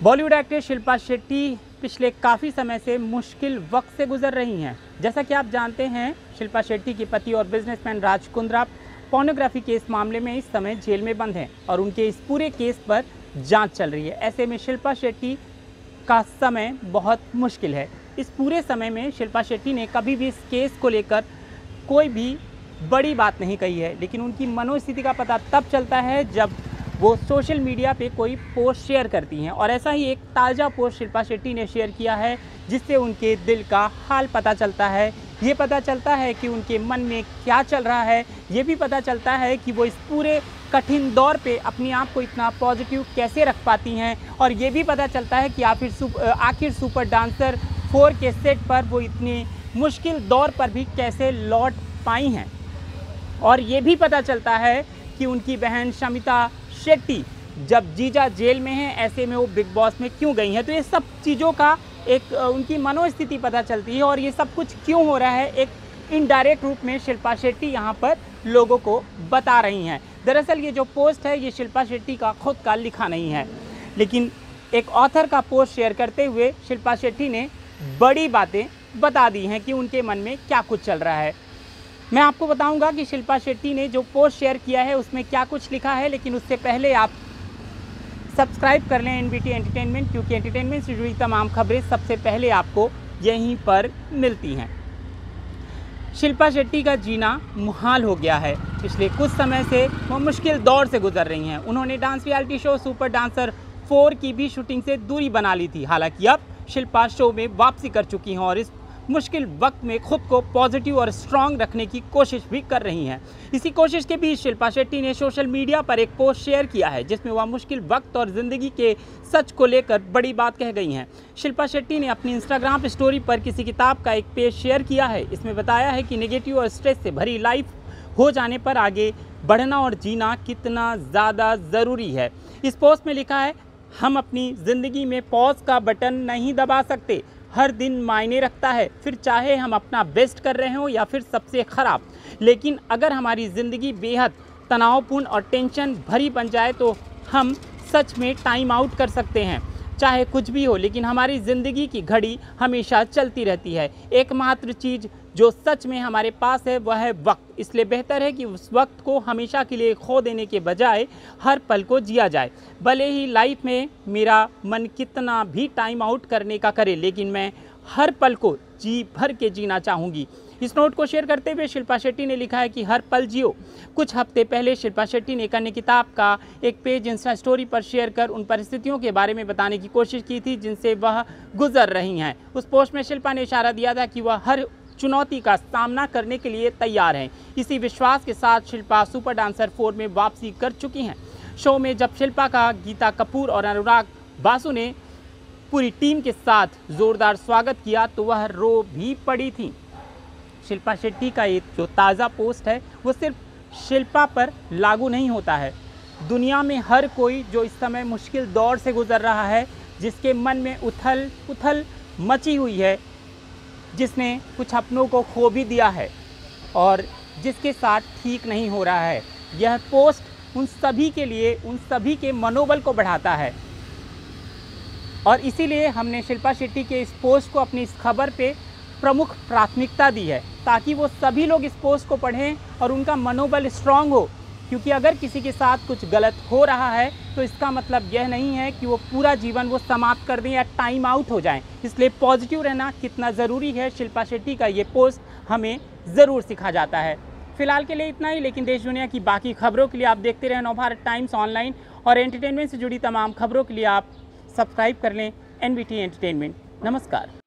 Bollywood actress Shilpa Shetty पिछले काफ़ी समय से मुश्किल वक्त से गुजर रही हैं। जैसा कि आप जानते हैं, शिल्पा शेट्टी के पति और businessman Raj Kundra pornography case मामले में इस समय जेल में बंद हैं और उनके इस पूरे केस पर जांच चल रही है। ऐसे में शिल्पा शेट्टी का समय बहुत मुश्किल है। इस पूरे समय में शिल्पा शेट्टी ने कभी भी इस केस को लेकर कोई भी बड़ी बात नहीं कही है, लेकिन उनकी मनोस्थिति का पता तब चलता है जब वो सोशल मीडिया पे कोई पोस्ट शेयर करती हैं। और ऐसा ही एक ताज़ा पोस्ट शिल्पा शेट्टी ने शेयर किया है, जिससे उनके दिल का हाल पता चलता है। ये पता चलता है कि उनके मन में क्या चल रहा है। ये भी पता चलता है कि वो इस पूरे कठिन दौर पे अपने आप को इतना पॉजिटिव कैसे रख पाती हैं। और ये भी पता चलता है कि आखिर सुपर डांसर 4 के सेट पर वो इतनी मुश्किल दौर पर भी कैसे लौट पाई हैं। और ये भी पता चलता है कि उनकी बहन शमिता शेट्टी जब जीजा जेल में हैं, ऐसे में वो बिग बॉस में क्यों गई हैं। तो ये सब चीज़ों का एक उनकी मनोस्थिति पता चलती है। और ये सब कुछ क्यों हो रहा है, एक इनडायरेक्ट रूप में शिल्पा शेट्टी यहाँ पर लोगों को बता रही हैं। दरअसल ये जो पोस्ट है, ये शिल्पा शेट्टी का खुद का लिखा नहीं है, लेकिन एक ऑथर का पोस्ट शेयर करते हुए शिल्पा शेट्टी ने बड़ी बातें बता दी हैं कि उनके मन में क्या कुछ चल रहा है। मैं आपको बताऊंगा कि शिल्पा शेट्टी ने जो पोस्ट शेयर किया है उसमें क्या कुछ लिखा है, लेकिन उससे पहले आप सब्सक्राइब कर लें एनबीटी एंटरटेनमेंट, क्योंकि एंटरटेनमेंट से जुड़ी तमाम खबरें सबसे पहले आपको यहीं पर मिलती हैं। शिल्पा शेट्टी का जीना मुहाल हो गया है। पिछले कुछ समय से वो मुश्किल दौर से गुजर रही हैं। उन्होंने dance reality show super dancer 4 की भी शूटिंग से दूरी बना ली थी। हालांकि अब शिल्पा शो में वापसी कर चुकी हैं और इस मुश्किल वक्त में खुद को पॉजिटिव और स्ट्रांग रखने की कोशिश भी कर रही हैं। इसी कोशिश के बीच शिल्पा शेट्टी ने सोशल मीडिया पर एक पोस्ट शेयर किया है, जिसमें वह मुश्किल वक्त और ज़िंदगी के सच को लेकर बड़ी बात कह गई हैं। शिल्पा शेट्टी ने अपनी इंस्टाग्राम स्टोरी पर किसी किताब का एक पेज शेयर किया है। इसमें बताया है कि नेगेटिव और स्ट्रेस से भरी लाइफ हो जाने पर आगे बढ़ना और जीना कितना ज़्यादा ज़रूरी है। इस पोस्ट में लिखा है, हम अपनी ज़िंदगी में पॉज का बटन नहीं दबा सकते। हर दिन मायने रखता है, फिर चाहे हम अपना बेस्ट कर रहे हो या फिर सबसे ख़राब। लेकिन अगर हमारी ज़िंदगी बेहद तनावपूर्ण और टेंशन भरी बन जाए तो हम सच में टाइम आउट कर सकते हैं। चाहे कुछ भी हो, लेकिन हमारी ज़िंदगी की घड़ी हमेशा चलती रहती है। एकमात्र चीज़ जो सच में हमारे पास है वह है वक्त। इसलिए बेहतर है कि उस वक्त को हमेशा के लिए खो देने के बजाय हर पल को जिया जाए। भले ही लाइफ में मेरा मन कितना भी टाइम आउट करने का करे, लेकिन मैं हर पल को जी भर के जीना चाहूँगी। इस नोट को शेयर करते हुए शिल्पा शेट्टी ने लिखा है कि हर पल जियो। कुछ हफ्ते पहले शिल्पा शेट्टी ने एक अन्य किताब का एक पेज इंस्टा स्टोरी पर शेयर कर उन परिस्थितियों के बारे में बताने की कोशिश की थी जिनसे वह गुजर रही हैं। उस पोस्ट में शिल्पा ने इशारा दिया था कि वह हर चुनौती का सामना करने के लिए तैयार हैं। इसी विश्वास के साथ शिल्पा सुपर डांसर 4 में वापसी कर चुकी हैं। शो में जब शिल्पा का गीता कपूर और अनुराग बासु ने पूरी टीम के साथ जोरदार स्वागत किया तो वह रो भी पड़ी थी। शिल्पा शेट्टी का ये जो ताज़ा पोस्ट है वो सिर्फ शिल्पा पर लागू नहीं होता है। दुनिया में हर कोई जो इस समय मुश्किल दौर से गुजर रहा है, जिसके मन में उथल पुथल मची हुई है, जिसने कुछ अपनों को खो भी दिया है और जिसके साथ ठीक नहीं हो रहा है, यह पोस्ट उन सभी के लिए, उन सभी के मनोबल को बढ़ाता है। और इसीलिए हमने शिल्पा शेट्टी के इस पोस्ट को अपनी इस खबर पे प्रमुख प्राथमिकता दी है, ताकि वो सभी लोग इस पोस्ट को पढ़ें और उनका मनोबल स्ट्रांग हो। क्योंकि अगर किसी के साथ कुछ गलत हो रहा है तो इसका मतलब यह नहीं है कि वो पूरा जीवन वो समाप्त कर दें या टाइम आउट हो जाएं। इसलिए पॉजिटिव रहना कितना ज़रूरी है, शिल्पा शेट्टी का ये पोस्ट हमें ज़रूर सिखा जाता है। फिलहाल के लिए इतना ही, लेकिन देश दुनिया की बाकी खबरों के लिए आप देखते रहें नवभारत टाइम्स ऑनलाइन और एंटरटेनमेंट से जुड़ी तमाम खबरों के लिए आप सब्सक्राइब कर लें एनबीटी एंटरटेनमेंट। नमस्कार।